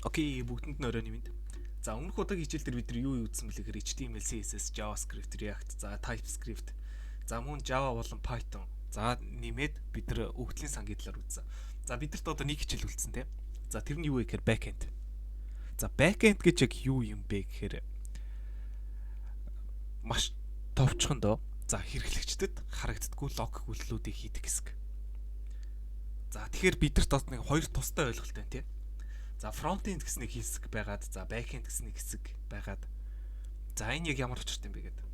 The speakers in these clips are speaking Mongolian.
Окей, бүгдэнд нь орой нэмэнд. За өмнөх удаагийн хичээл дээр бид нар юу үзсэн бэлээ гэхээр HTML, CSS, JavaScript, React, за TypeScript, за мөн Java болон Python. За нэмээд бид нар өгдлийн сангидлаар үзсэн. За бидэрт одоо нэг хичээл үлдсэн тийм. За тэр нь юу вэ гэхээр backend. За backend гэж яг юу юм бэ гэхээр маш товчхондоо за хэрэглэгчдэд харагддаггүй лог үйлдэлүүдийг хийдэг хэсэг. За тэгэхээр бидэрт бас нэг хоёр тустай ойлголт байна тийм. За фронтенд гэсэн нэг хэсэг байгаад, за бэкенд гэсэн нэг хэсэг байгаад. За энэ яг ямар учиртай юм бэ гэдэг.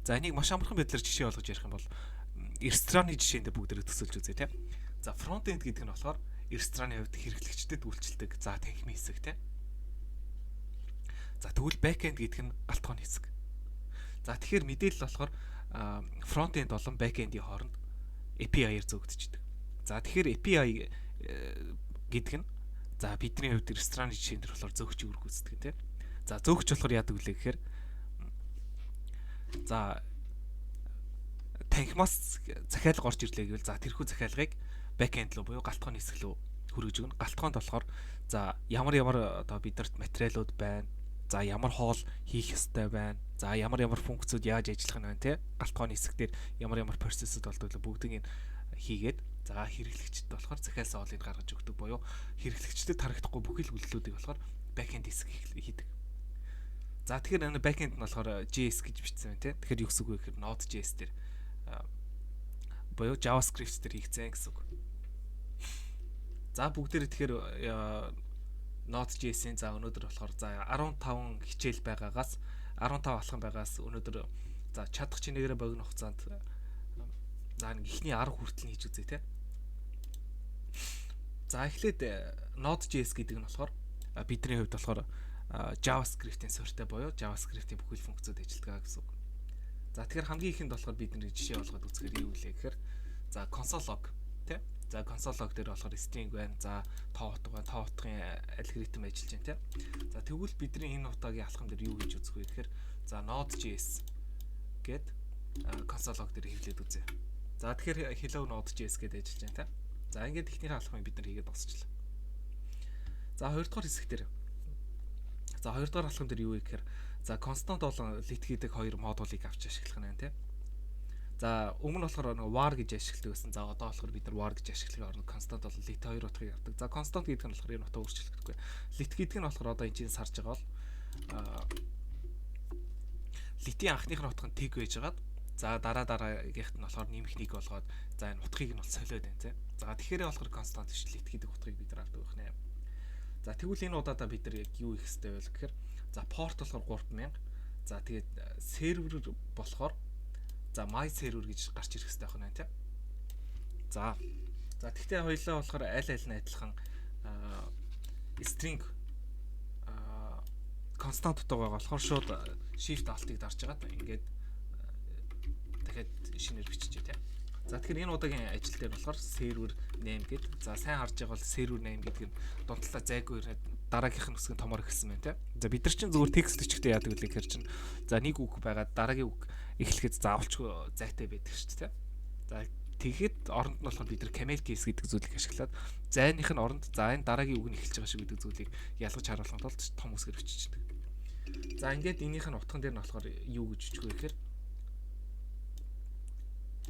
За энийг маш амархан байдлаар жишээ олгож ярих юм бол Estrani жишээнд бүгдээрээ төсөөлж үзье тийм. За фронтенд гэдэг нь болохоор Estrani хувьд хэрэглэгчдэд үйлчилдэг. За танхимын хэсэг тийм. За тэгвэл бэкенд гэдэг нь галтгооны хэсэг. За тэгэхээр мэдээлэл болохоор фронтенд болон бэкендийн хооронд API-аар зөөгдөждөг. За тэгэхээр API гэдэг нь за бидний хувьд Estrani жишээн дээр болохоор зөөгч үүрэг үүсдэг тийм. За зөөгч болохоор яадаг вэ гэхээр за танхимаас захиалга орж ирлээ гэвэл за тэрхүү захиалгыг бэкенд руу буюу галтгооны хэсэг рүү хүргэж өгнө. Галтгоонд болохоор за ямар одоо бидэрт материалууд байна. За ямар хоол хийх ёстой байна. За ямар функцүүд яаж ажиллах нь байна тийм. Галтгооны хэсэг дээр ямар процессыг болдог бүгдийг хийгээд за хэрэглэгчдэд болохоор захиалсан хоолыг гаргаж өгдөг буюу хэрэглэгчдэд харагдахгүй бүхэл үйлдэлүүдийг болохоор бэкенд хэсэг хийдэг. За тэгэхээр энэ бэкенд нь болохоор JS гэж бичсэн байна тийм. Тэгэхээр юу гэсэн үг вэ гэхээр Node.js дээр буюу JavaScript дээр хийгдсэн гэсэн үг. За бүгдээрээ тэгэхээр Node.js-ийн за өнөөдөр болохоор за 15 хичээл байгаагаас 15 алхам байгаас өнөөдөр за чадах чинээрээ богино хугацаанд за нэг ихний 10 хүртэл хийж үзье те. За эхлээд Node.js гэдэг нь болохоор бидний хувьд болохоор JavaScript-ийн суурьтай буюу JavaScript-ийн бүхэл функцүүд ажилладаг гэсэн үг. За тэгэхээр хамгийн ихэнд болохоор бид нэг жишээ олгоод үзэхээр юу вэ гэхээр за console log тий. За console log дээр болохоор string байна. За тоо утга байна. Тоо утгын алгоритм ажиллаж байна тий. За тэгвэл бидний энэ утгагийн алхам дээр юу гэж үзэх вэ гэхээр за Node.js гэд console log дээр хэвлээд үзье. За тэгэхээр hello Node.js гэдээ ажиллаж байна тий. За ингээд ихнийхээ алхмыг бид нар хийгээд босчлаа. За хоёрдугаар хэсэг дээр. За хоёрдугаар алхам дээр юу вэ гэхээр за constant болон lit гэдэг хоёр модулыг авч ашиглах нь байна тий. За өмнө нь болохоор нэг var гэж ашигладаг байсан. За одоо болохоор бид нар var гэж ашиглахын оронд constant болон lit хоёр утгыг авдаг. За constant гэдэг нь болохоор энэ утга өөрчлөгдөхгүй. Lit гэдэг нь болохоор одоо энэ чинь сарж байгаа бол lit-ийн анхных нь утга нь тэг байж байгаад за дараагийнхт нь болохоор нэмэх нэг болгоод за энэ утгыг нь бол солиод байна тий. За тэгэхээр болохоор constant биш lit гэдэг утгыг бид нар авдаг байх нэ. За тэгвэл энэ удаадаа бид нар яг юу их хэвтэй байл гэхээр за port болохоор 3000. За тэгээд сервер болохоор за my server гэж гарч ирэх хэрэгтэй байна тийм. За тэгтээ хоёлаа болохоор аль нь адилхан string constant утгагаа болохоор шууд shift alt-ыг дарж байгаа. Ингээд дахиад шинээр биччихье тийм. За тэгэхээр энэ удаагийн ажил дээр болохоор server name гэдэг. За сайн харж байгаа бол server name гэдэг нь дундлаа зайгүй ирээд дараагийнх нь үсгэн томор гэсэн байна тийм. За бид нар чинь зөвхөн текст өчгтэй яадаг үлээ гэхэр чинь за нэг үг байгаад дараагийн үг эхлэхэд заавалчгүй зайтай байдаг шүү дээ тийм. За тэгэхэд оронд нь болохоор бид нар camel case гэдэг зүйлийг ашиглаад зайных нь оронд за энэ дараагийн үг нь эхэлж байгаа шүү гэдэг зүйлийг ялгаж харуулахын тулд том үсгээр биччихдэг. За ингээд энийх нь утган дээр нь болохоор юу гэж бичгөө гэхээр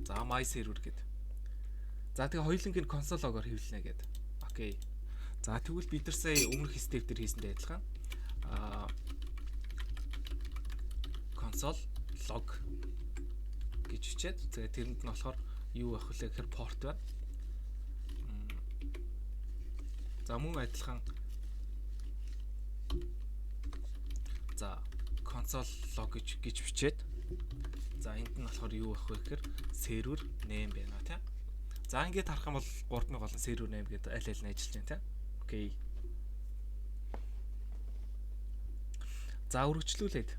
за my server гэдэг. За тэгээ хоёулангийн console log-оор хэвлэнэ гэдэг. Окей. За тэгвэл бид нар сая өмнөх step дээр хийсэндээ адилхан console log гэж бичээд тэгээ тэрэнд нь болохоор юу авах вэ гэхээр port байна. За мөн адилхан за console log гэж бичээд за энд нь болохоор юу авах вэ гэхээр server name байна тийм. За ингээд харах юм бол 3000 болон server name гэдэг аль аль нь ажиллаж байна тийм. Окей. За үргэлжлүүлээд.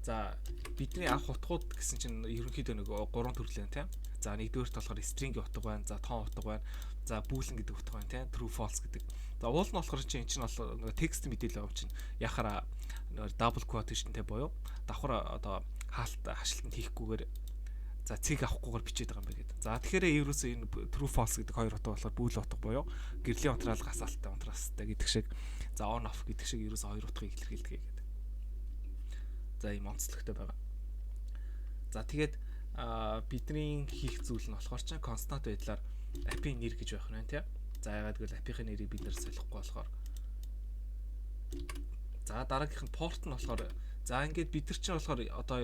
За бидний авах утгууд гэсэн чинь ерөнхийдөө нэг 3 төрөл байна тийм. За нэгдүгээрт болохоор string-ийн утга байна, за тоон утга байна, за boolean гэдэг утга байна тийм. True false гэдэг. За уул нь болохоор чинь энэ чинь бол текст мэдээлэл авч чинь яхаараа double quotation-тэй боيو давхар одоо хаалт хашлтанд хийхгүйгээр за цэг авахгүйгээр бичээд байгаа юм байна гэдэг. За тэгэхээр ерөөсөө энэ true false гэдэг хоёр утга болохоор бүүл утга боيو гэрлийн унтраал гасаалттай унтраастай гэдэг шиг. За on off гэдэг шиг ерөөсөө хоёр утгыг илэрхийлдэг гэдэг. За ийм онцлогтой байгаа. За тэгээд бидний хийх зүйл нь болохоор чинь констант байдлаар апийн нэр гэж байх нь тийм. За ягаад гэвэл апийнхаа нэрийг бид нэр солихгүй болохоор. За дараагийнх нь порт нь болохоор за ингээд бид нар чинь болохоор одоо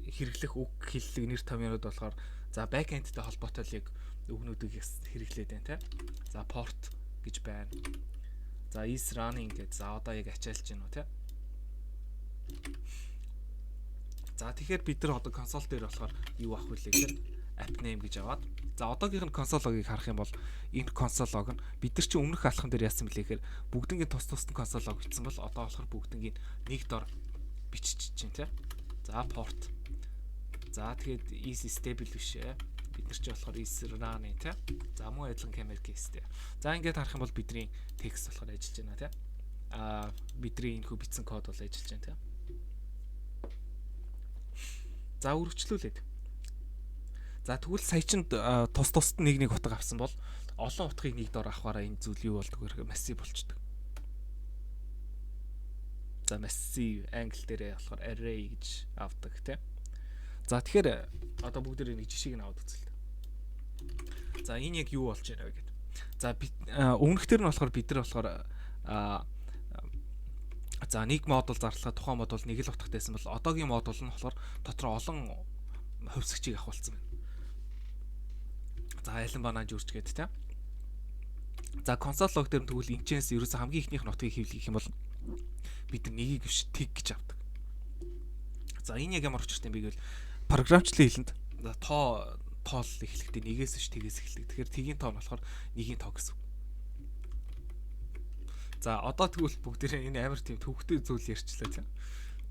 хэрэглэх үг хэллэг нэр томьёонууд болохоор за backend-тэй холбоотой л яг үгнүүдийг хэрэглээд байна тийм. За порт гэж байна. За is running гэдэг. За одоо яг ачаалж байна уу тийм. За тэгэхээр бид нар одоо консоль дээр болохоор юу авах вэ гэхээр app name гэж аваад за одоогийнх нь консоль логийг харах юм бол энэ консоль лог нь бид нар чинь өмнөх алхам дээр яасан бэлээ гэхээр бүгднгийн тус тусны консоль лог бичсэн бол одоо болохоор бүгднгийн нэг дор бичиж чинь тийм. За port. За тэгээд is stable биш ээ. Бид нар чи болохоор is running тийм. За мөн адилхан camera case-тэй. За ингээд харах юм бол бидний текст болохоор ажиллаж байна тийм. Бидний энэ хүү бичсэн код бол ажиллаж байна тийм. За үргэлжлүүлээд. За тэгвэл сая чинь тус тусад нэг утга авсан бол олон утгыг нэг дор авахаараа энэ зүйл юу болдог вэ? Massive болчдөг. За massive англи дээрээ болохоор array гэж авдаг тийм. За тэгэхээр одоо бүгдээ нэг жишээг нь аваад үзье. За энэ яг юу болж байна вэ гэдэг. За өмнөхдөр нь болохоор бид нар болохоор за нэг модуль зарлахад тухайн модуль нэг л утгатайсан бол одоогийн модуль нь болохоор дотор олон хувьсгчийг авахулсан байна. За айлан банааж үрч гэдэг тийм. За консоль лог дээр тэгвэл энэчээс ерөөсөө хамгийн ихнийх нь утгыг хэвлэх юм бол бид нэгийг биш тэг гэж авдаг. За энэ яг ямар учиртай юм бэ гэвэл програмчлалын хэлэнд тоол эхлэхдээ нэгээс биш тэгээс эхэлдэг. Тэгэхээр тгийн тоо нь болохоор нэгийн тоо гэсэн. За одоо тэгвэл бүгдээрээ энэ амар тийм төвхтэй зүйл ярьчлаа тийм.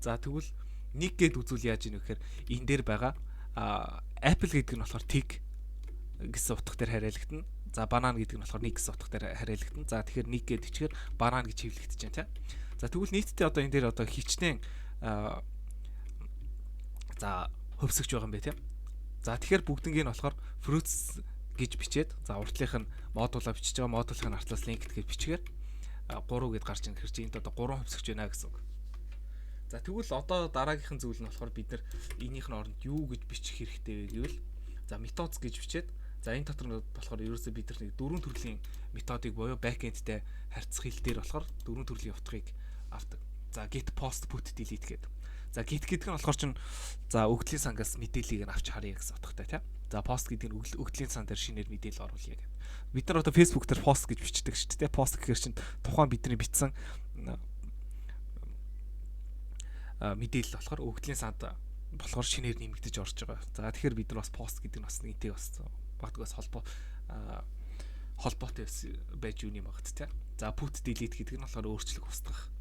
За тэгвэл нэг гэд үзүүл яаж ийнө гэхээр энэ дээр байгаа Apple гэдэг нь болохоор тэг гэсэн утга дээр хариалагдана. За банан гэдэг нь болохоор нэг гэсэн утга дээр хариалагдана. За тэгэхээр нэг гэдэг ичгээр банан гэж хэвлэгдэж байна тийм. За тэгвэл нийтдээ одоо энэ дээр одоо хичнээн за хөвсгөж байгаа юм бэ тийм. За тэгэхээр бүгднгийн нь болохоор fruits гэж бичээд за уртлынх нь модулаа бичиж байгаа модулын артлаас link гэж бичгээр 3 гэд гарч ийн хэрэг чи энд одоо 3 хөвсгөж байна гэсэн үг. За тэгвэл одоо дараагийнхан зүйл нь болохоор бид нар энийх нь оронд юу гэж бичих хэрэгтэй вэ гэвэл за methods гэж бичээд за энэ дотор болохоор ерөөсөө бид нар нэг 4 төрлийн методыг буюу backend-тэй харьцах хэл дээр болохоор 4 төрлийн утгыг авдаг. За get post put delete гэдэг. За get гэдэг нь болохоор чинь за өгдлийн сангаас мэдээллийг нь авч харъя гэсэн утгатай тийм. За post гэдэг нь өгдлийн сан дээр шинээр мэдээлэл оруулъя гэдэг. Бид нар одоо Facebook дээр post гэж бичдэг шүү дээ. Post гэхээр чинь тухайн бидний бичсэн мэдээлэл болохоор өгдлийн санд болохоор шинээр нэмэгдэж орж байгаа. За тэгэхээр бид нар бас post гэдэг нь бас нэгтэй бас багтгаас холбоотой байж юу юм багт тийм. За put delete гэдэг нь болохоор өөрчлөх устгах.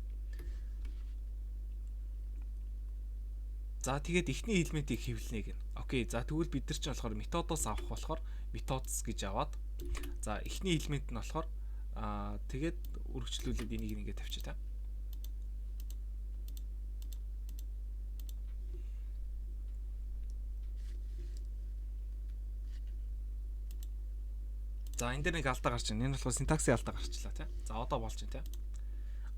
За тэгээд эхний элементийг хэвлэнэ гэн. Окей. За тэгвэл бид нар чинь болохоор методоос авах болохоор methods гэж аваад за эхний элемент нь болохоор тэгээд үргэлжлүүлээд энийг ингээд тавьчих та. За энэ дээр нэг алдаа гарч байна. Энэ болохоор синтаксийн алдаа гарчлаа тийм. За одоо болж байна тийм.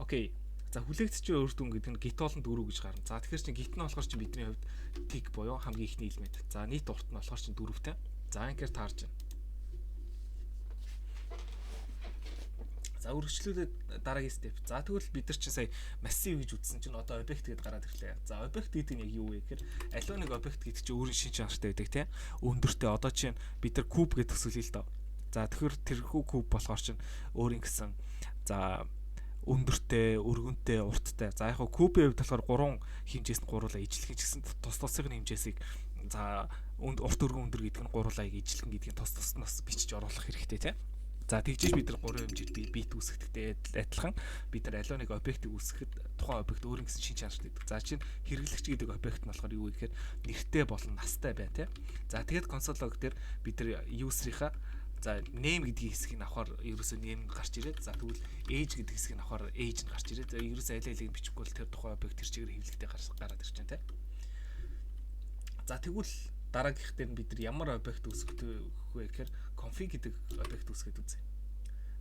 Окей. За хүлээгдчихвээ үр дүн гэдэг нь git болон 4 гэж гарна. За тэгэхээр чинь git нь болохоор чинь бидний хувьд tick буюу хамгийн ихний элемент. За нийт урт нь болохоор чинь 4-тэй. За ингээд таарж байна. За үргэлжлүүлээд дараагийн step. За тэгвэл бид нар чинь сая massive гэж үзсэн чинь одоо object гэдээ гараад ирлээ. За object гэдэг нь яг юу вэ гэхээр аливаа нэг object гэдэг чинь өөрийн шин чанартай байдаг тийм. Өндөртэй одоо чинь бид нар cube гэдэг төсөөлөе л доо. За тэгэхээр тэрхүү cube болохоор чинь өөрийн гэсэн за өндөртэй, өргөнтэй, урттай. За яг хөө кубийн хувьд болохоор 3 хэмжээс нь гуруулаа ижлэх гэсэн тус тусыг хэмжээсийг за урт өргөн өндөр гэдэг нь гуруулаа ижлэх гэдгийг тус туснаас бичиж оруулах хэрэгтэй тийм. За тэгжиж бид нар 3 хэмжээтэй бит үүсгэхдээ адилхан бид нар аливаа нэг объектыг үүсгэхэд тухайн объект өөрийн гэсэн шин чанартай гэдэг. За чинь хэрэглэгч гэдэг объект нь болохоор юу вэ гэхээр нэртэй болон настай байна тийм. За тэгээд консоль лог дээр бид нар user-ийнхаа за name гэдгийн хэсгийг авахаар ерөөсөө name гарч ирээд за тэгвэл age гэдэг хэсгийг авахаар age нь гарч ирээд за ерөөсөө аль алийг бичихгүй бол тэр тухайн объект тэр чигээр хэвлэгтэй гараад ирж байна те. За тэгвэл дараагийнх дээр нь бид нар ямар объект үүсгэх вэ гэхээр config гэдэг объект үүсгээд үзье.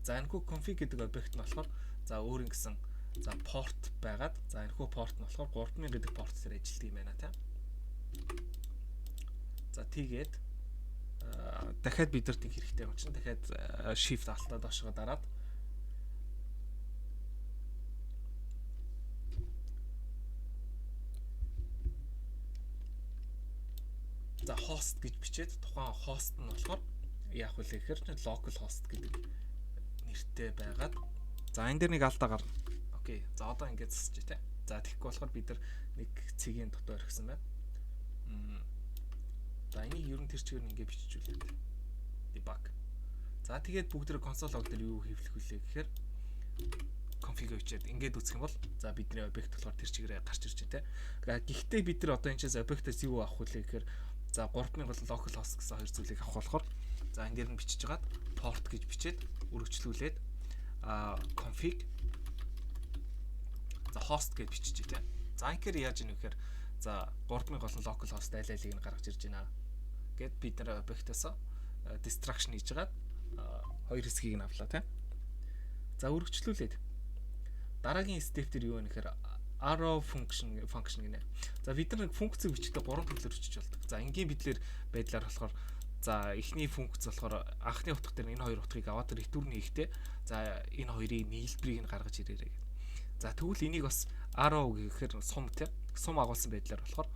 За энэхүү config гэдэг объект нь болохоор за өөрийн гэсэн За порт байгаад за энэхүү порт нь болохоор 3000 гэдэг порт дээр ажилладаг юм байна тийм. За тэгээд дахиад бидэрт их хэрэгтэй юм чинь дахиад shift алтаа доошоо дараад за host гэж бичээд тухайн host нь болохоор яах вэ гэхээр local host гэдэг нэртэй байгаад за энэ дээр нэг алдаа гарна. Окей. За одоо ингэж засчих тий. За тэгэхгүй болохоор бид нар нэг цэгийн дотор орхисон байна. За энийг ерөн тэр чигээр ингэ биччихүүлээ. Debug. За тэгээд бүгд консоль лог дээр юу хийвлэх вүлээ гэхээр config хийчихэд ингээд үүсэх юм бол за бидний объект болохоор тэр чигээр гарч ирж байна тий. Гэхдээ бид нар одоо энэ ч объектээс юу авах вүлээ гэхээр за 3000 бол local host гэсэн хоёр зүйлийг авах болохоор за энэ дээр нь бичиж хагаад port гэж бичээд өргөжлүүлээд config за host гэж бичиж тий. За инхээр яаж ийм вэхээр за 3000 болон local host аль алийг нь гаргаж ирж байна гэд бид нар объектоос destruction хийж хагаад хоёр хэсгийг нь авлаа тий. За өргөжлүүлээд дараагийн step дээр юу вэ гэхээр arrow function гинэ. За бид нар функцийг бичихдээ 3 төрлөөр бичиж болдог. За энгийн бидлэр байдлаар болохоор за эхний функц болохоор анхны утга дээр энэ хоёр утгыг аваад return хийхдээ за энэ хоёрын нийлбэрийг нь гаргаж ирээрэй гэдэг. За тэгвэл энийг бас arrow гэхээр сум тий. Сум агуулсан байдлаар болохоор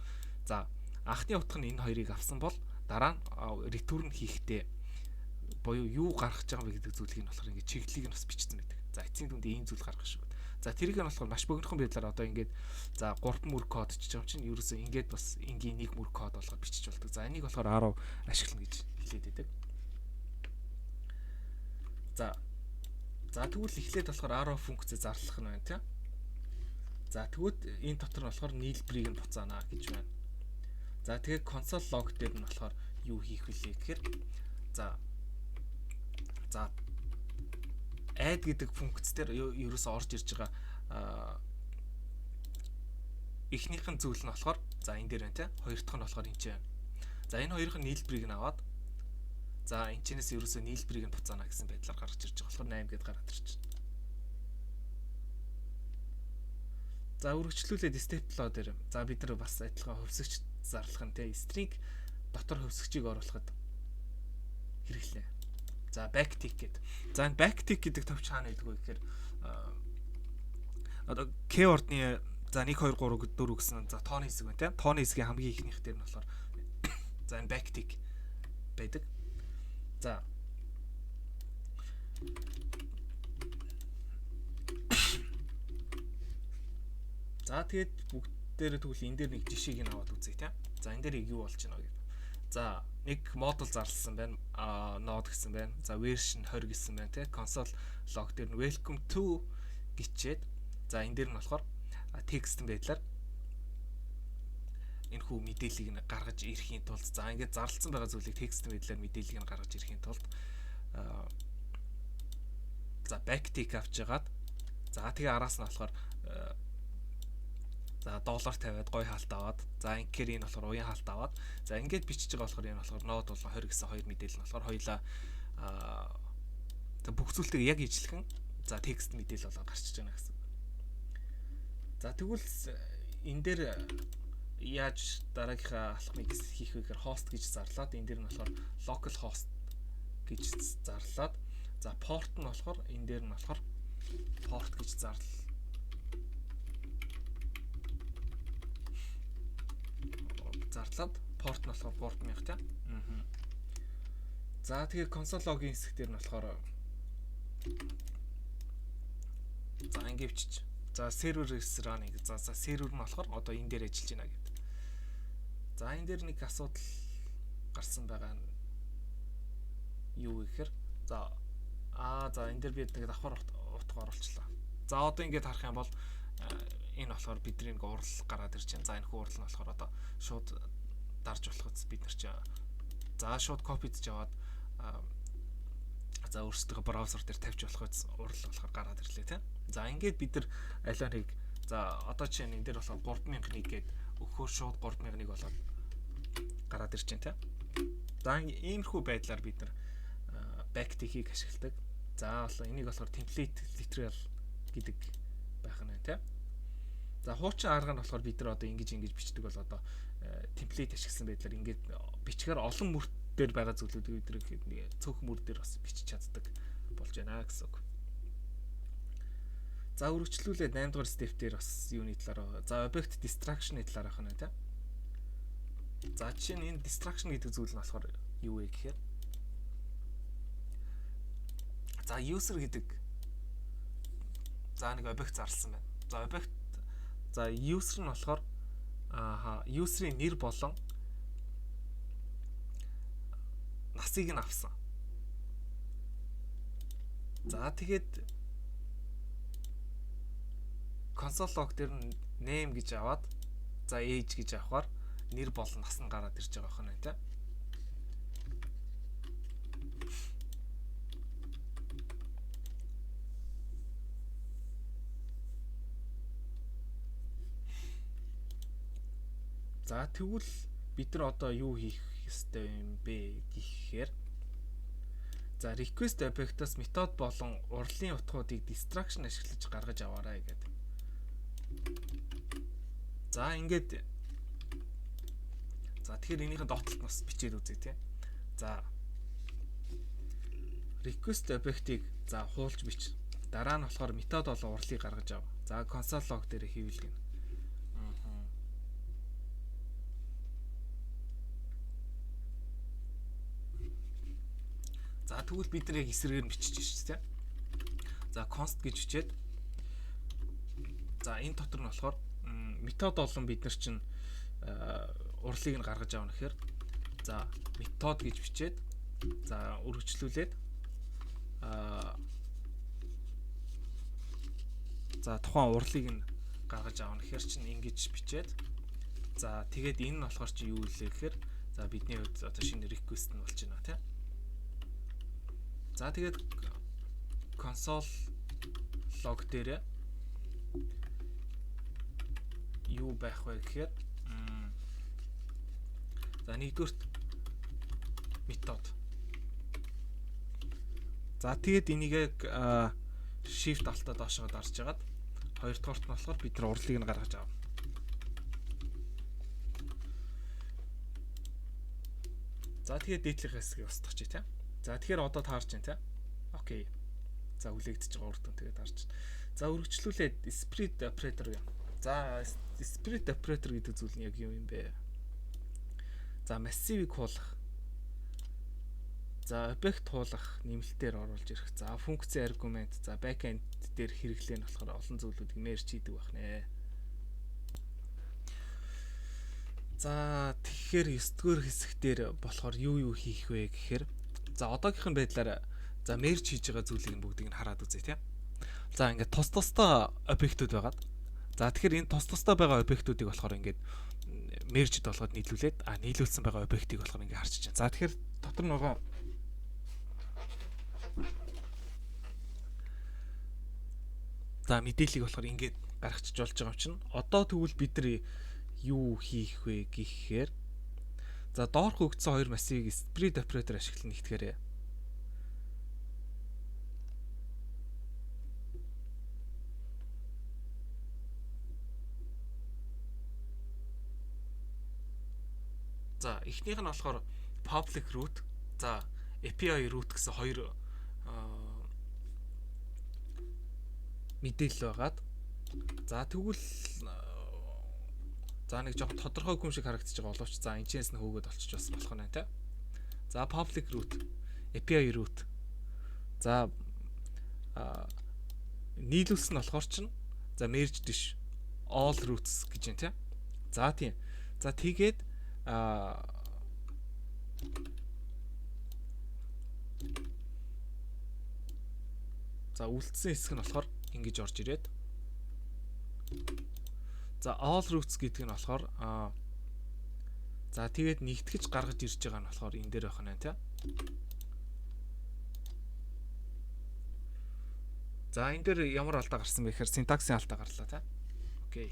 за анхны утга нь энэ хоёрыг авсан бол дараа нь return хийхдээ боёо юу гаргаж байгаа вэ гэдэг зүйлийг нь болохоор ингээд чиглэлийг нь бас бичсэн байдаг. За эцсийн дүнд ийм зүйл гаргах шүү. За тэрийг нь болохоор маш богинохон байдлаар одоо ингээд за 3 мөр код чиж байгаа чинь ерөөсөө ингээд бас энгийн нэг мөр код болгоод бичиж болдог. За энийг болохоор 10 ашиглана гэж хэлээд байдаг. За тэгвэл эхлээд болохоор 10 функц зарлах нь байна тийм. За тэгвэл энэ дотор нь болохоор нийлбэрийг нь буцаана гэж байна. За тэгээд console log дээр нь болохоор юу хийх вүлээ гэхээр за add гэдэг функц дээр ерөөсөө орж ирж байгаа эхнийхэн зүйл нь болохоор за энэ дээр байна тийм. Хоёр дахь нь болохоор энэ ч байна. За энэ хоёрын нийлбэрийг нь аваад за энэ чинээс ерөөсөө нийлбэрийг нь буцаана гэсэн байдлаар гаргаж ирж байгаа болохоор 8 гэдээ гараад ирж байна. За үргэлжлүүлээд step flow дээр за бид нар бас адилхан хөвсөгч зарлах нь тийм. String дотор хөвсөгчийг оруулахад хэрэглэнэ. За backtick гэдэг. За энэ backtick гэдэг товч хаана байдаг вэ гэхээр одоо keyword-ны за 1 2 3 4 гэсэн за тооны хэсэг байна тийм. Тооны хэсгийн хамгийн ихнийх дээр нь болохоор за энэ backtick байдаг. За тэгээд бүгдээрээ тэгвэл энэ дээр нэг жишээг нь аваад үзье тийм. За энэ дээр юу болж байна гэдэг. За нэг модуль зарласан байна. Node гэсэн байна. За version 20 гэсэн байна тийм. Console log дээр нь welcome to гिचээд за энэ дээр нь болохоор текст байдлаар энэ хүү мэдээллийг нь гаргаж ирэхийн тулд за ингээд зарласан байгаа зүйлийг текст байдлаар мэдээллийг нь гаргаж ирэхийн тулд за backtick авч яагаад за тэгээ араас нь болохоор за доллар тавиад гой хаалт аваад за ингээр энэ болохоор уян хаалт аваад за ингээд бичиж байгаа болохоор энэ болохоор нод болон 20 гэсэн хоёр мэдээлэл нь болохоор хоёлаа за бүх зүйлтэйг яг ижлэхэн за текст мэдээлэл болоод гарчиж байна гэсэн. За тэгвэл энэ дээр яаж дараагийнхаа алхмыг хийх вэ гэхээр host гэж зарлаад энэ дээр нь болохоор local host гэж зарлаад за port нь болохоор энэ дээр нь болохоор port гэж зарлаа. Зарлаад порт нь болохоор 3000 тийм. За тэгээ console log-ийн хэсэг дээр нь болохоор за ингэ бичиж. За server is running. За server нь болохоор одоо энэ дээр ажиллаж байна гэдэг. За энэ дээр нэг асуудал гарсан байгаа нь юу гэхээр за энэ дээр би нэг давхар утга оруулчлаа. За одоо ингэж харах юм бол энэ болохоор бидний нэг урал гараад ирж байна. За энэ хүү урал нь болохоор одоо шууд дарж болоход бид нар чи за шууд копидж аваад за өөрсдөө браузер дээр тавьж болоход урал болохоор гараад ирлээ тийм. За ингээд бид нар аливаа нэг за одоо чи энэ дээр болохоор 3001 гээд өгөхөөр шууд 3001 болоод гараад ирж байна тийм. За иймэрхүү байдлаар бид нар backtick-ийг ашигладаг. За бол энийг болохоор template literal гэдэг байх нь байна. тийм. За хуучин арга нь болохоор бид нар одоо ингэж бичдэг бол одоо темплейт ашигласан байдлаар ингээд бичгээр олон мөр дээр байгаа зүйлүүдийг бид нар цөөх мөр дээр бас бичиж чаддаг болж байна гэсэн үг. За үргэлжлүүлээд 8 дугаар step дээр бас юуны талаар за object distraction-ы талаар ахна тийм. За жишээ нь энэ distraction гэдэг зүйл нь болохоор юу вэ гэхээр за user гэдэг за нэг объект зарласан байна. За объект за user нь болохоор user-ийн нэр болон насыг нь авсан. За тэгээд console log дээр name гэж аваад за age гэж авахаар нэр болон нас нь гараад ирж байгаа юм байна тийм. За тэгвэл бид нар одоо юу хийх ёстой юм бэ гэхээр за request object-аас метод болон урлын утгуудыг distraction ашиглаж гаргаж аваарай гэдэг. За ингээд за тэгэхээр энийхэн доотлолт нас бичээд үзье тийм. За request object-ийг за хуулж бич. Дараа нь болохоор метод болон урлыг гаргаж ав. За console log дээр хийвэлгэнэ. За тэгвэл бид нар яг эсрэгээр нь бичиж шүү дээ. За const гэж бичээд за энэ дотор нь болохоор метод болон бид нар чинь урлыг нь гаргаж авна гэхээр за метод гэж бичээд за үргэлжлүүлээд за тухайн урлыг нь гаргаж авна гэхээр чинь ингэж бичээд за тэгээд энэ нь болохоор чи юу вэ гэхээр за бидний хувьд одоо шинэ request нь болж байна тийм. За тэгээд console log дээр юу байх вэ гэхээр за нэгдүгürt метод. За тэгээд энийг shift алтаа доошоо дарж хагаад хоёрдугаарт нь болохоор бид нар урлыг нь гаргаж авна. За тэгээд дээдлэх хэсгийг устгах чи тийм. За тэгэхээр одоо таарч байна тийм. Окей. За хүлээгдэж байгаа урд нь тэгээд таарч байна. За үргэлжлүүлээд split operator юм. За split operator гэдэг зүйл нь яг юу юм бэ? За massive-ийг хуулах. За object хуулах, нэмэлтээр оруулж ирэх. За функцийн аргумент, за backend дээр хэрэглээ нь болохоор олон зүйлүүдийг merge хийдэг байх нэ. За тэгэхээр 9-р хэсэгтэр болохоор юу хийх вэ гэхээр за одоогийнх нь байдлаар за merge хийж байгаа зүйлийг бүгдийг нь хараад үзье тийм. За ингээд тус тустай объектууд байгаад. За тэгэхээр энэ тус тустай байгаа объектуудыг болохоор ингээд merge болгоод нийлүүлээд нийлүүлсэн байгаа объектыг болохоор ингээд харчиж байна. За тэгэхээр дотор нь байгаа за мэдээллийг болохоор ингээд гаргачих болж байгаа юм чинь. Одоо тэгвэл бид нар юу хийх вэ гэхээр за доорх өгдсөн хоёр массивыг split operator ашиглан нэгтгэхээрээ. За эхнийх нь болохоор public root, за API root гэсэн хоёр мэдээлэл байгаад. За тэгвэл за нэг жоохон тодорхойгүй юм шиг харагдаж байгаа боловч за энэчнээс нь хөөгөөд олчих бас болох нь тийм. За public root, API root. За нийлүүлсэн нь болохоор чинь за merged биш all roots гэж юм тийм. За тийм. За тэгээд за үлдсэн хэсэг нь болохоор ингэж орж ирээд за all roots гэдэг нь болохоор за тэгээд нэгтгэж гаргаж ирж байгаа нь болохоор энэ дээр байх нь тийм. За энэ дээр ямар алдаа гарсан бэ гэхээр синтаксийн алдаа гарлаа тийм. Окей.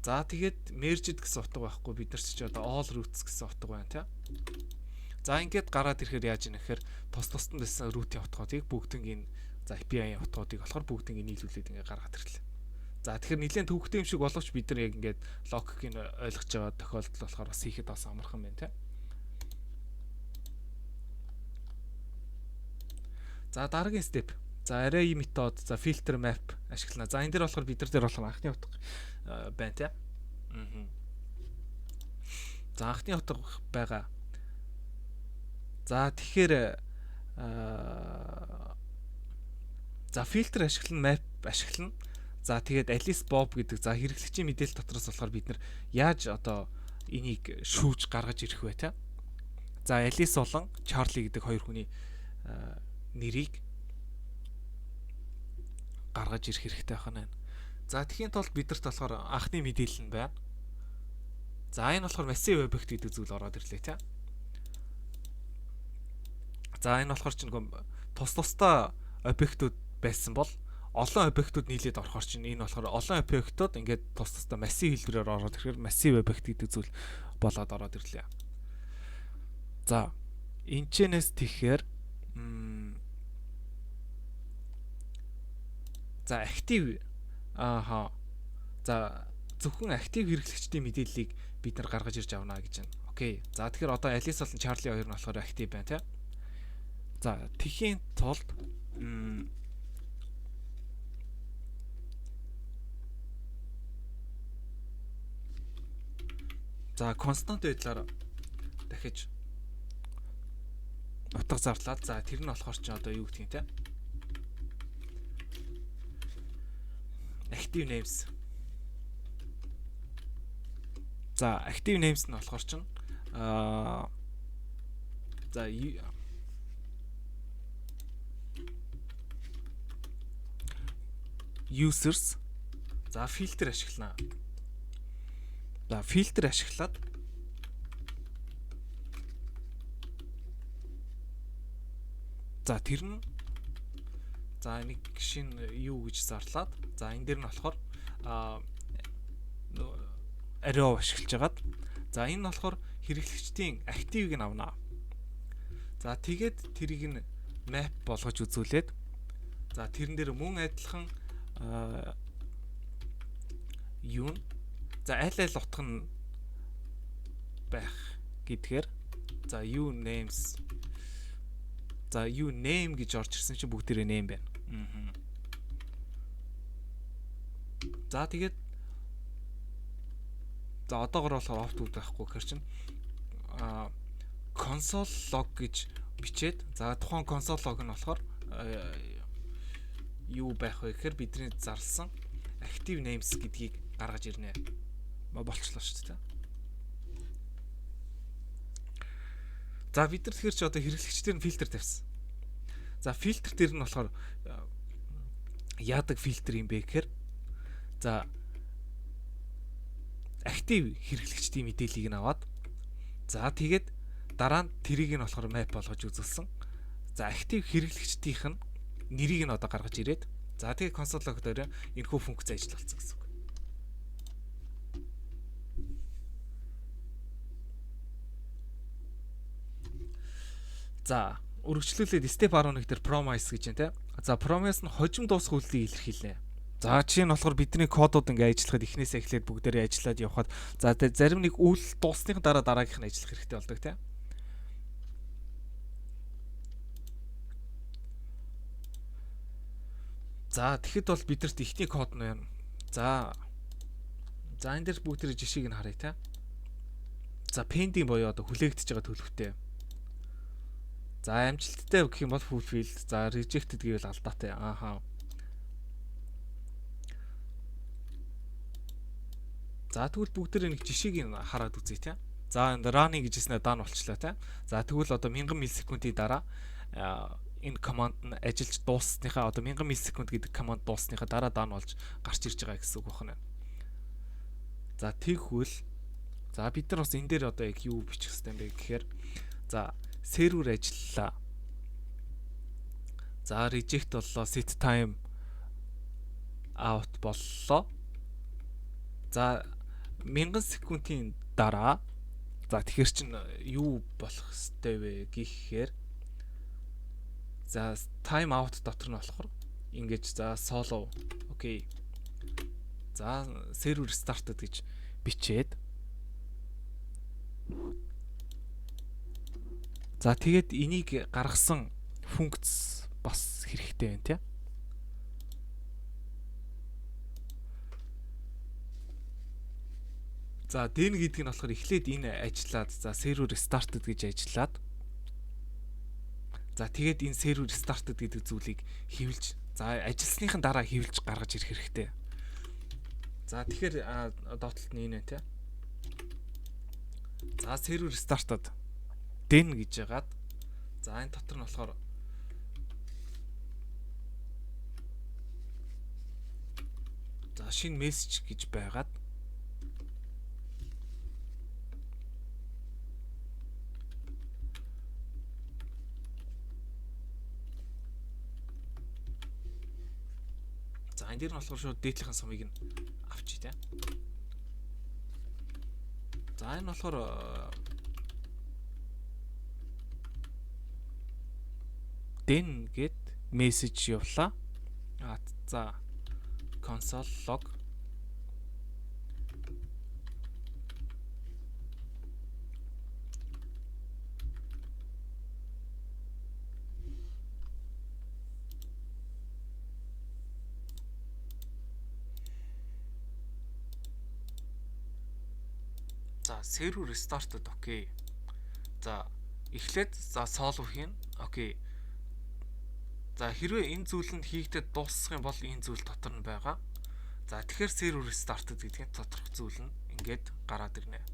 За тэгээд merged гэсэн утга байхгүй бид нар ч одоо all roots гэсэн утга байна тийм. За ингээд гараад ирэхээр яаж ийнэ гэхээр тус тусдан байсан root-ийн утгуудыг бүгднийг За API утгуудыг болохоор бүгдийг нийлүүлээд ингээ гаргаад ирлээ. За тэгэхээр нэлээд төвөгтэй юм шиг боловч бид нар яг ингээд логикийг ойлгож байгаа тохиолдол болохоор бас хийхэд бас амархан байна те. За дараагийн step. За array метод, за filter map ашиглана. За энэ дээр болохоор бид нар дээр болохоор анхны утга байна те. За анхны утга байгаа. За тэгэхээр за filter ашиглана, map ашиглана. За тэгээд Alice Bob гэдэг за хэрэглэгчийн мэдээлэл дотроос болохоор бид нар яаж одоо энийг шүүж гаргаж ирэх вэ те. За Alice болон Charlie гэдэг хоёр хүний нэрийг гаргаж ирэх хэрэгтэй байна. За тэгхийн тулд бидэрт болохоор анхны мэдээлэл нь байна. За энэ болохоор massive object гэдэг зүйл ороод ирлээ те. За энэ болохоор ч нэг тусдаа объектууд байсан бол олон объектууд нийлээд орохоор чинь энэ болохоор олон объектууд ингээд тусдаа massive хэлбэрээр ороод ирэхээр massive object гэдэг зүйл болоод ороод ирлээ. За энэчнээс тэгэхээр за active за зөвхөн active хэрэглэгчдийн мэдээллийг бид нар гаргаж ирж авна гэж байна. Окей. За тэгэхээр одоо Alice болон Charlie хоёр нь болохоор active байна тийм. За тэхийн тулд за констант байдлаар дахиж утга зарлаад за тэр нь болохоор ч одоо юу гэдгийг те active names. За active names нь болохоор ч за users за filter ашиглана. За filter ашиглаад за тэр нь за нэг шинэ юу гэж зарлаад за энэ дээр нь болохоор arrow ашиглаж агаад за энэ нь болохоор хэрэглэгчдийн активыг нь авна. За тэгээд тэрийг нь map болгож үзүүлээд за тэрэн дээр мөн адилхан юу за аль утга нь байх гэдгээр за u names за u name гэж орж ирсэн чинь бүгдээрээ name байна. За тэгээд за одоогор болохоор opt байхгүй гэхэр чинь console log гэж бичээд за тухайн console log нь болохоор юу байх вэ гэхээр бидний зарласан active names гэдгийг гаргаж ирнэ. Болчлоо шүү дээ. За бид нар тэгэхээр ч одоо хэрэглэгчдэр нь фильтр тавьсан. За фильтр дээр нь болохоор яадаг фильтр юм бэ гэхээр за актив хэрэглэгчдийн мэдээллийг нь аваад за тэгээд дараа нь тэрийг нь болохоор map болгож үзүүлсэн. За актив хэрэглэгчдийнх нь нэрийг нь одоо гаргаж ирээд за тэгээд console log дээр энэхүү функц ажилласан гэсэн үг. За үргэлжлүүлээд step 11 дээр promise гэж байна те. За promise нь хожим дуусах үйлдэлийг илэрхийлнэ. За жишээ нь болохоор бидний кодууд ингээ ажиллахад эхнээсээ эхлээд бүгдээрээ ажиллаад явхад за зарим нэг үйл дуусны дараа дараагийнх нь ажиллах хэрэгтэй болдог те. За тэгэхэд бол бидэрт ихний код нь байна. За энэ дээр бүгдээрээ жишээг нь харъя те. За pending боёо одоо хүлээгдэж байгаа төлөвтэй. За амжилттай гэх юм бол fulfilled. За rejected гэвэл алдаатай. За тэгвэл бүгдээрээ нэг жишээг нь хараад үзье те. За энэ running гэжснээр даан болчлаа те. За тэгвэл одоо 1000 миллисекундын дараа энэ команд нь ажиллаж дууссныхаа одоо 1000 миллисекунд гэдэг команд дууссныхаа дараа даан болж гарч ирж байгаа гэсэн үг байна. За тэгвэл за бид нар бас энэ дээр одоо яг юу бичих хэвтэй юм бэ гэхээр за сервер ажиллаа. За reject боллоо, set time out боллоо. За 1000 секундын дараа за тэгэхээр чин юу болох хэвтэй вэ гэхээр За time out дотор нь болохоор ингэж за solo. Окей. За server started гэж бичээд. За тэгээд энийг гаргасан функц бас хэрэгтэй байна тий. За дэн гэдэг нь болохоор эхлээд энэ ажиллаад за server started гэж ажиллаад за тэгээд энэ server started гэдэг зүйлийг хэвлж за ажилласныхан дараа хэвлж гаргаж ирэх хэрэгтэй. За тэгэхээр доотлолт нь энэ байна тий. За server started дэн гэж яагаад за энэ дотор нь болохоор за шинэ мессеж гэж байгаад за энэ дээр нь болохоор шууд дээдлийнхэн сумыг нь авчи тий. За энэ болохоор дэн гэд мессеж явлаа. За console log за server restarted окей. За эхлээд за solve хийн. Окей. За хэрвээ энэ зүйл нь хийгдээд дуусах юм бол энэ зүйл дотор нь байгаа. За тэгэхээр server started гэдэг нь тодорхой зүйл нь ингээд гараад ирнэ.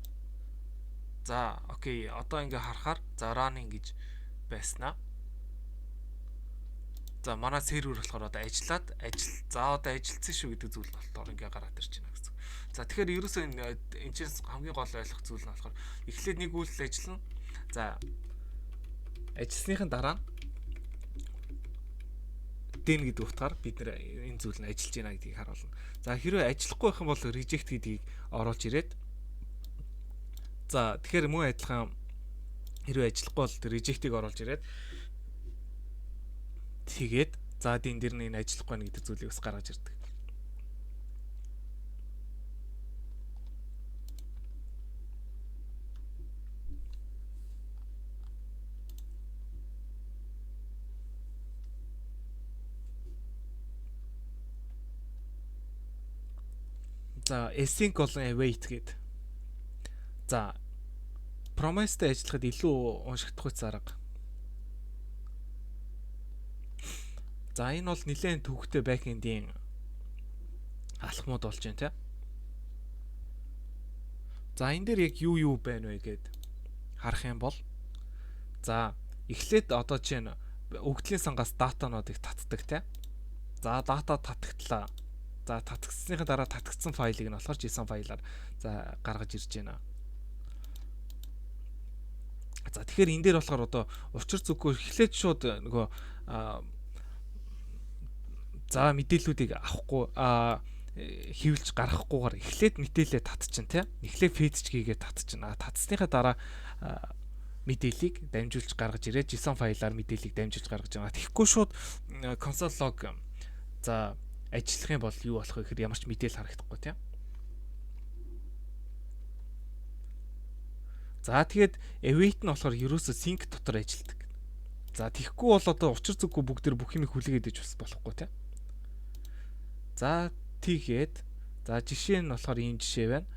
За окей, одоо ингээ харахаар за running гэж байснаа. За манай сервер болохоор одоо ажиллаад за одоо ажилласан шүү гэдэг зүйл нь болохоор ингээ гараад ирж байна гэсэн. За тэгэхээр ерөөсөө энэ чинь хамгийн гол ойлгох зүйл нь болохоор эхлээд нэг үйлдэл ажиллана. За ажилласныхан дараа дэн гэдэг утгаар бид нэр энэ зүйл нь ажиллаж байна гэдгийг харуулна. За хэрвээ ажиллахгүй байх юм бол reject гэдгийг оруулж ирээд за тэгэхээр мөн адилхан хэрвээ ажиллахгүй бол reject-ийг оруулж ирээд тэгээд за дэн дээр нь энэ ажиллахгүй байна гэдэг зүйлийг бас гаргаж ирдэг. За async болон await гэдэг. За promise-тэй ажиллахад илүү уншигдахгүй зарга. За энэ бол нэлээд төвөгтэй back-end-ийн алхмууд болж байна тий. За энэ дээр яг юу байна вэ гэд харах юм бол за эхлээд одоо чинь өгдлийн сангаас датануудыг татдаг тий. За дата татагдлаа. За татгсныхаа дараа татгдсан файлыг нь болохоор JSON файлаар за гаргаж ирж байна. За тэгэхээр энэ дээр болохоор одоо учир зүггүй эхлээд шууд нөгөө за мэдээллүүдийг авахгүй хэвлж гаргахгүйгээр эхлээд мэдээлэлээ татчихна тий. Эхлээд фэдч хийгээд татчихна. Татсныхаа дараа мэдээллийг дамжуулж гаргаж ирээд JSON файлаар мэдээллийг дамжуулж гаргаж байгаа. Тэгэхгүй шууд console log за ажиллах юм бол юу болох вэ гэхээр ямар ч мэдээлэл харагдахгүй тийм. За тэгээд await нь болохоор ерөөсөө sync дотор ажилладаг. За тэгэхгүй бол одоо учир зүггүй бүгдээр бүх юмыг хүлээгээд иж бас болохгүй тийм. За тэгээд за жишээ нь болохоор ийм жишээ байна.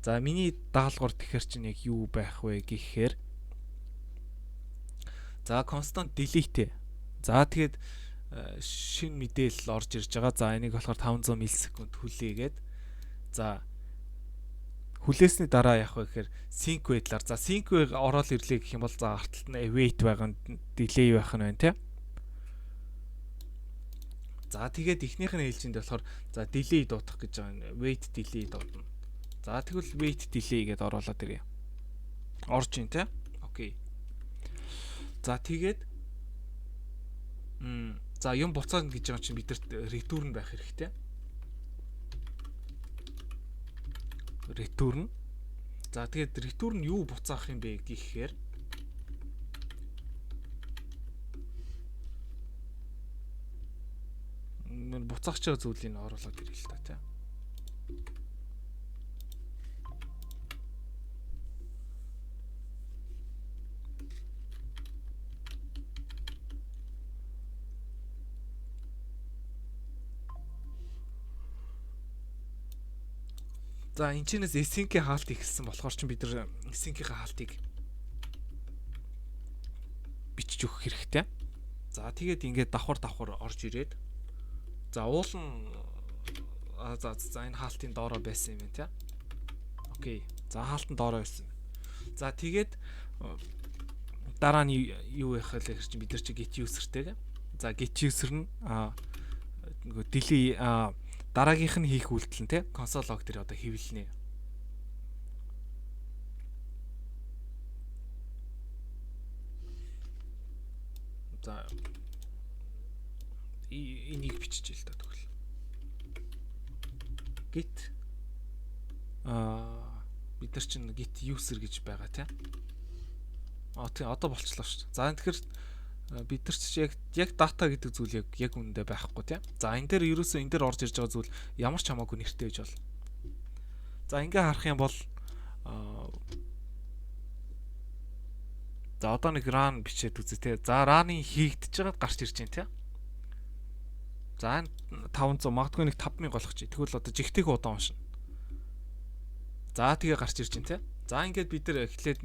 За миний даалгавар тэгэхэр чинь яг юу байх вэ гэхээр за constant delete. За тэгээд шин мэдээлэл орж ирж байгаа. За энийг болохоор 500 миллисекунд хүлээгээд за хүлээсний дараа яах вэ гэхээр sync байдлаар за sync ороод ирлээ гэх юм бол за артталт нь await байгаа нь delay байх нь байна тий. За тэгээд эхнийх нь хэлжинд болохоор за delay дуудах гэж байгаа нь wait delay дуудана. За тэгвэл wait delay гэдээ оруулаад ирье. Орж ин тий. Окей. За тэгээд за юм буцаад гэж байгаа чинь бидэрт return байх хэрэгтэй. Return. За тэгээд return юу буцаах юм бэ гэхээр буцаах ч зүйлийг оруулаад ирээ л та тийм. За энэ чинээс async-ийн хаалт ихэлсэн болохоор ч бид нар async-ийн хаалтыг бичиж өгөх хэрэгтэй. За тэгээд ингээд давхар орж ирээд за уул нь за энэ хаалтын доороо байсан юм байна тий. Окей. За хаалтан доороо байсан. За тэгээд дараа нь юу яах вэ гэхээр чинь бид нар чи get user-тэйг. За get user нь нөгөө delete дараагийнх нь хийх үйлдэл нь тий console log дээр одоо хэвлэнэ. За энийг биччихээ л та тэгвэл. Git бид нар чинь git user гэж байгаа тий. Тийм одоо болчлоо шүү дээ. За тэгэхээр бид нар ч яг дата гэдэг зүйл яг үнэндээ байхгүй тийм. За энэ дээр ерөөсөө энэ дээр орж ирж байгаа зүйл ямар ч хамаагүй нэртэй гэж бол. За ингээ харах юм бол за одоо нэг run бичээд үзье те. За run-ыг хийгдэж байгаад гарч ирж байна те. За 500 магадгүй нэг 5000 болох чи. Тэгвэл одоо жигтэйг удаан уншина. За тэгээ гарч ирж байна те. За ингээд бид нар эхлээд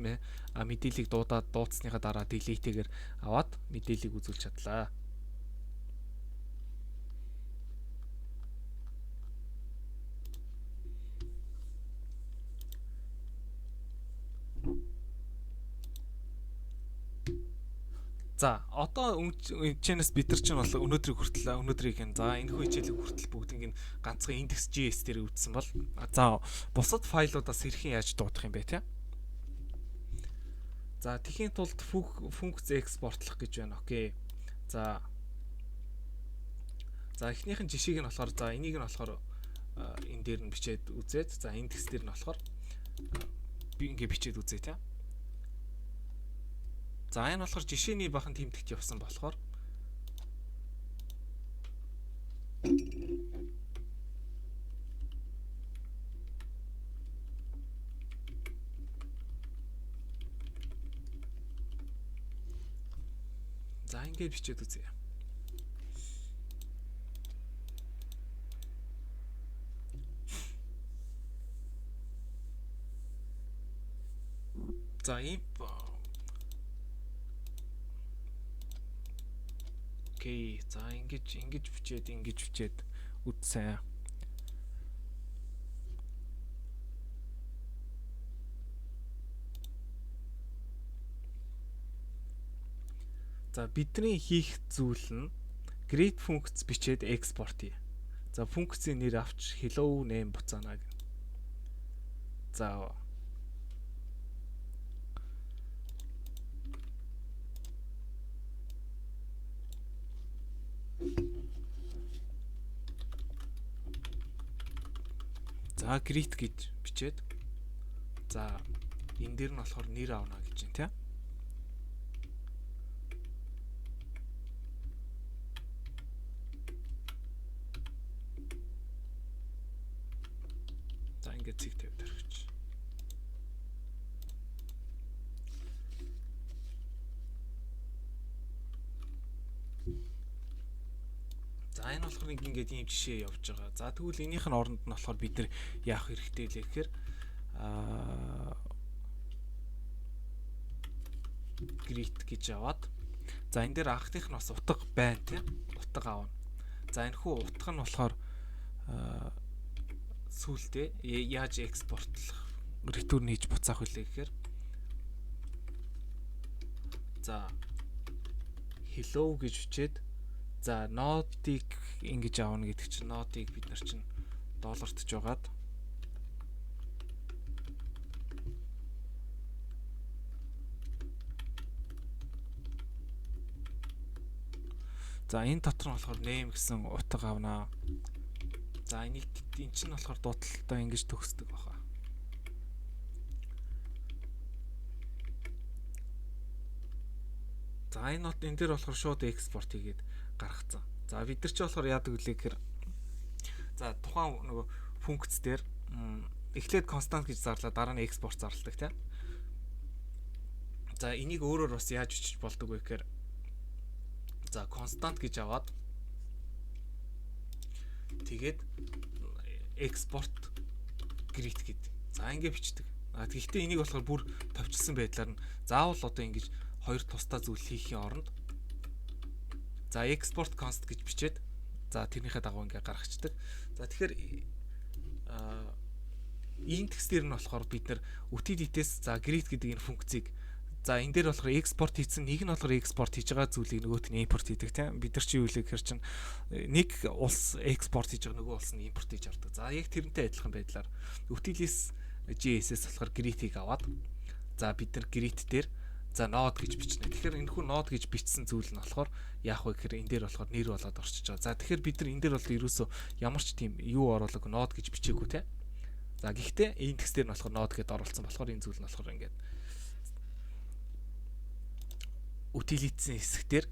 мэдээллийг дуудсныхаа дараа delete-гээр аваад мэдээллийг үзүүлж чадлаа. За одоо чэнэс бид нар чинь бол өнөөдрийг хүртэл өнөөдрийг за энэхүү хичээлийг хүртэл бүгдийг нь ганцхан index.js дээр үүссэн бол за бусад файлуудаас хэрхэн яаж дуудах юм бэ те? За тэхийн тулд функц экспортлох гэж байна. Окей. За эхнийхэн жишээг нь болохоор за энийг нь болохоор энэ дээр нь бичээд үзээд за индекс дээр нь болохоор би ингээ бичээд үзье те. За энэ болохоор жишээний бахан тэмдэгт явсан болохоор за ингээд бичээд үзье. За окей. За ингэж бичээд үтсэн. За бидний хийх зүйл нь create функц бичээд export хий. За функцийн нэр авч hello name буцаана гэх. За create гэж бичээд за энэ дээр нь болохоор нэр авна гэж байна тийм. За ингээд цэг тавьд орхич. За энэ болохоор ингээд ийм жишээ явж байгаа. За тэгвэл энийх нь оронд нь болохоор бид нар яах хэрэгтэй лээ гэхээр create гэж аваад за энэ дээр анхных нь бас утга байна тийм. Утга аавна. За энэ хүү утга нь болохоор сүүлдээ яаж экспортлох return хийж буцаах вүлээ гэхээр за hello гэж бичээд за нотыг ингэж аавна гэдэг чинь нотыг бид нар чинь доллартж байгаад за энэ дотор нь болохоор name гэсэн утга авнаа. За энийг эн чинь болохоор дуудалтаа ингэж төгсдөг баха. За энэ нот энэ дээр болохоор шууд экспорт хийгээд гаргацсан. За бид нар ч болохоор яадаг үлээ гэхээр За тухайн нөгөө функц дээр эхлээд constant гэж зарлаа, дараа нь export зарладаг тийм. За энийг өөрөөр бас яаж бичиж болдог вэ гэхээр за constant гэж аваад тэгээд export greet гэдэг. За ингэ бичдэг. Гэхдээ энийг болохоор бүр товчсон байдлаар нь заавал одоо ингэж хоёр тусдаа зүйл хийхийн оронд за export const гэж бичээд за тэрнийхээ дагуу ингээ гаргацдаг. За тэгэхээр index дээр нь болохоор бид нэр utility-с за greet гэдэг энэ функцийг за энэ дээр болохоор export хийсэн, нэг нь болохоор export хийж байгаа зүйлийг нөгөөт нь import хийдэг тийм. Бид нар чи юу вэ гэхээр чинь нэг улс export хийж байгаа, нөгөө улс нь import хийж авдаг. За яг тэрнтэй адилхан байдлаар utilities.js-с болохоор greet-ийг аваад за бид нар greet дээр за node гэж бичнэ. Тэгэхээр энэ хүн node гэж бичсэн зүйл нь болохоор яах вэ гэхээр энэ дээр болохоор нэр болоод орчиж байгаа. За тэгэхээр бид нар энэ дээр бол ерөөсөө ямар ч тийм юу оруулаагүй node гэж бичээгүй тийм. За гэхдээ index дээр нь болохоор node гэдээ оруулсан болохоор энэ зүйл нь болохоор ингээд utility-ийн хэсгээр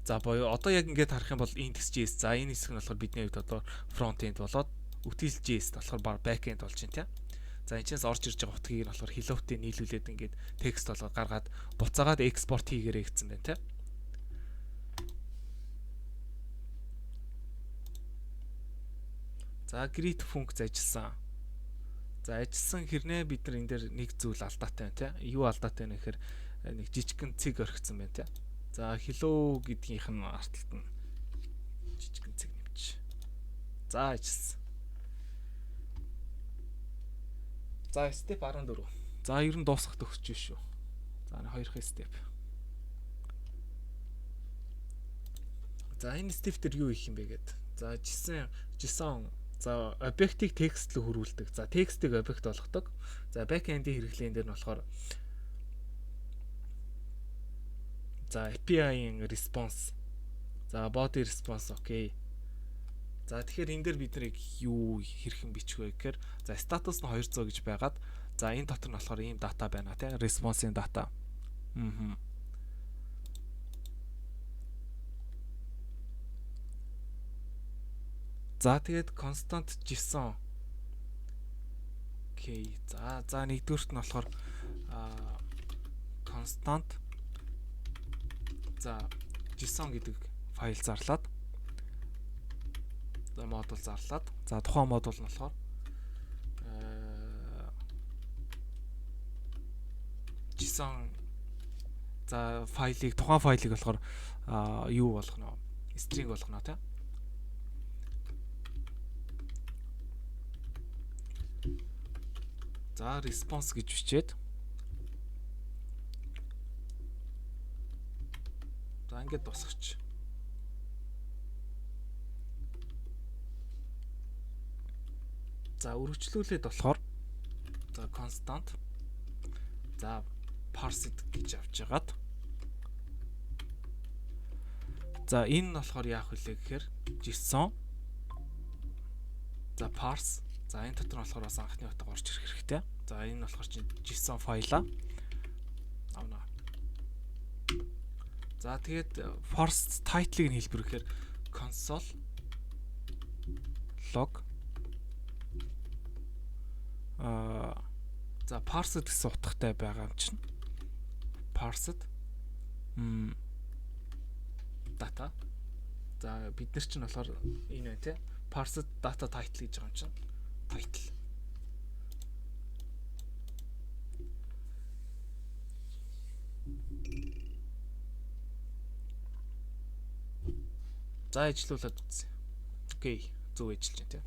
за боёо одоо яг ингээд харах юм бол index.js за энэ хэсэг нь болохоор бидний хувьд одоо front end болоод utility.js болохоор back end болж байна тийм. За энэчээс орж ирж байгаа утгыг нь болохоор hello-тэй нийлүүлээд ингээд текст болгоо гаргаад буцаагаад export хийгээрэй гэсэн байна тийм. За greet функц ажилласан. За ажилласан хэрнээ бид нар энэ дээр нэг зүйл алдаатай байна тийм. Юу алдаатай вэ гэхээр нэг жижигхэн цэг орхисон байна тийм. За hello гэдгийнх нь артталт нь жижигхэн цэг нэмчих. За ажилласан. За step 14. За ер нь дуусгах төгсөж шүү. За хоёр дахь step. За энэ step дээр юу хийх юм бэ гээд. За JSON за объектыг текст рүү хөрвүүлдэг. За текстийг объект болгодог. За back-end-ийн хэрэглэн дээр нь болохоор за API-ийн response. За body response окей. За тэгэхээр энэ дээр бид нарыг юу хэрхэн бичих вэ гэхээр за status нь 200 гэж байгаад за энэ дотор нь болохоор ийм дата байна тийм response-ийн дата. За тэгээд constant JSON. Окей. За нэгдүгürt нь болохоор constant за JSON гэдэг файл зарлаад за модуль зарлаад за тухайн модуль нь болохоор JSON за тухайн файлыг болохоор юу болгоно string болгоно тийм. За response гэж бичээд за ингээд дуусгач. За өргөжлүүлээд болохоор за constant за parsed гэж авч яагаад за энэ нь болохоор яах вэ гэхээр JSON за parse за энэ дотор нь болохоор бас анхны утга орж ирэх хэрэгтэй. За энэ нь болохоор чинь JSON файлаа авна. За тэгээд force title-ыг нь хэлбэрэхээр console log за parsed гэсэн утгатай байгаа юм чинь. Parsed data. За бид нар чинь болохоор энэ байна тий. Parsed data title гэж байгаа юм чинь. Title. За ажиллуулад үзье. Окей, зөв ажиллаж байна тийм.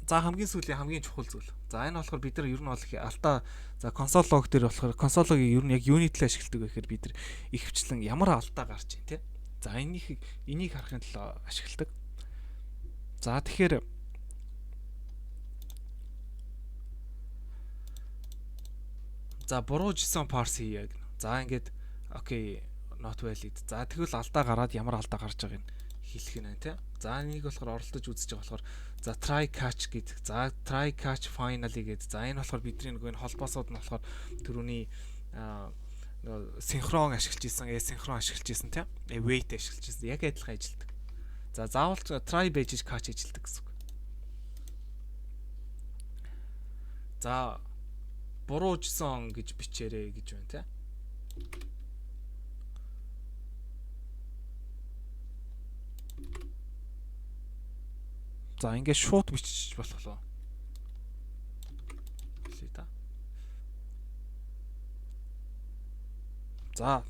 За хамгийн сүүлийн хамгийн чухал зүйл. За энэ болохоор бид нар ер нь бол алдаа за console log дээр болохоор console log-ыг ер нь яг unit-л ашигладаг гэхээр бид нар ихэвчлэн ямар алдаа гарч ийн тийм. За энийг харахын тулд ашигладаг. За тэгэхээр за буруу JSON parse хийе гэнэ. За ингээд окей not valid. За тэгвэл алдаа гараад ямар алдаа гарч байгааг нь хэлэх нь тийм. За энийг болохоор оролдож үзэж байгаа болохоор за try catch гэдэг. За try catch finally гэдэг. За энэ болохоор бидний нөгөө энэ холбоосууд нь болохоор түрүүний синхрон ашиглаж исэн, asynchron ашиглаж исэн тийм. Await ашиглаж исэн. Яг адилхан ажилтдаг. За заавал try байж catch хийжилдэг гэсэн үг. За буруу үжсэн гэж бичээрэй гэж байна те. За ингээд шууд бичиж болох лөө. Хэлээ та. За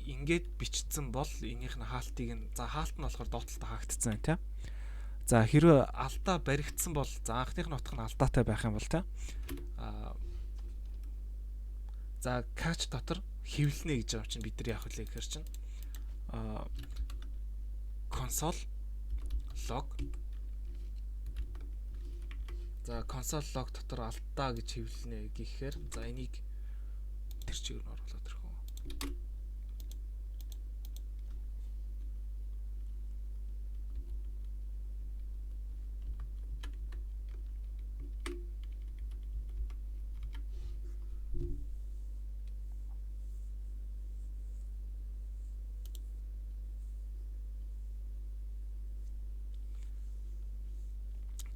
ингээд бичсэн бол энийх нь хаалтыг нь за хаалт нь болохоор доотлолтой хаагдсан тийм. За хэрвээ алдаа баригдсан бол за анхных нь утга нь алдаатай байх юм бол тийм. За catch дотор хэвлэнэ гэж байгаа чинь бид нар яах вэ гэхээр чинь console log. За console log дотор алдаа гэж хэвлэнэ гэхээр за энийг тэр чигээр нь оруулаад ирэх үү.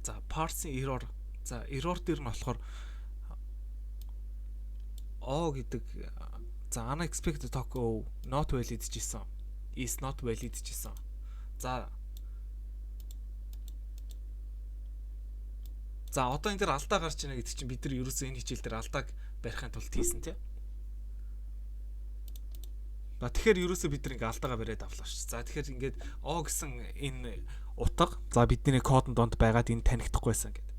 За parsing error. За error дээр нь болохоор O гэдэг за unexpected token not valid гэжсэн. Is not valid гэжсэн. За одоо энэ дээр алдаа гарч ийнэ гэдэг чинь бид нар ерөөсөө энэ хичээл дээр алдааг барихын тулд хийсэн тийм. Тэгэхээр ерөөсөө бид нар ингээ алдаагаа бариад авлаа шүү. За тэгэхээр ингээд O гэсэн энэ утга за бидний кодын донд байгаад энэ танигдахгүй байсан гэдэг.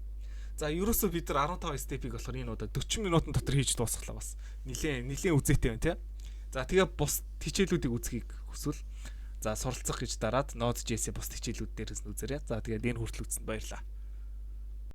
За ерөөсөө бид нар 15 степийг болохоор энэ удаа 40 минутын дотор хийж дуусглаа бас. Нилийн үзээтэй байна тийм. За тэгээ бус хичээлүүдийг үзхийг хүсвэл за суралцах гэж дараад Node.js бус хичээлүүд дээрээс нь үзээрэй. За тэгээд энэ хүртэл үзсэнд баярлалаа.